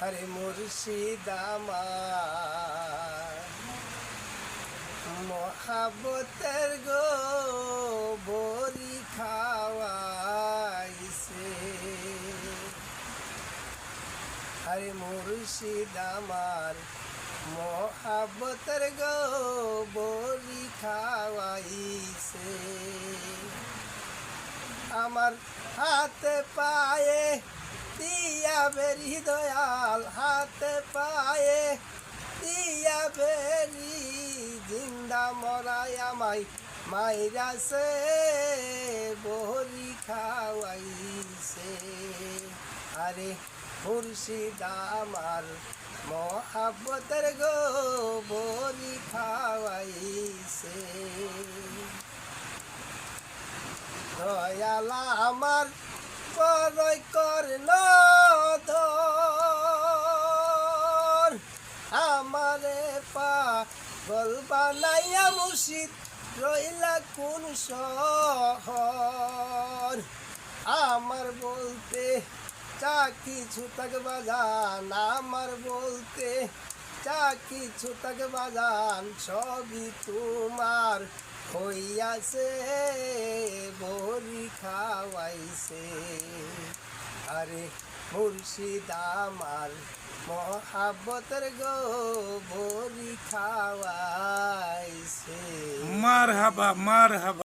আরে মুর্শিদ আমার মহাব্বতের গো বড়ি খাওয়াইছে। আরে মুর্শিদ আমার মহাব্বতের গো বড়ি খাওয়াইছে। আমার হাতে পায়ে দিয়া বেরি দয়াল, হাতে পায়ে দিয়া বেরি জিন্দা মরাই আমায় মাইরাছে বড়ি খাওয়াইছে। আরে মুর্শিদ আমার মহাব্বতের গো বড়ি খাওয়াইছে। দয়ালা আমার করই করল ধর, আমারে পাগল বানাইয়া মুর্শিদ রইলা কোন শহর। আমার বলতে যা কিছু তাক বাজান, আমার বলতে যা কিছু তাক বাজান, সবই তোমার হইয়াছে বড়ি খাওয়াইছে। আরে মুর্শিদ আমার মহাব্বতের গো বড়ি খাওয়াইছে। মারহাবা মারহাবা।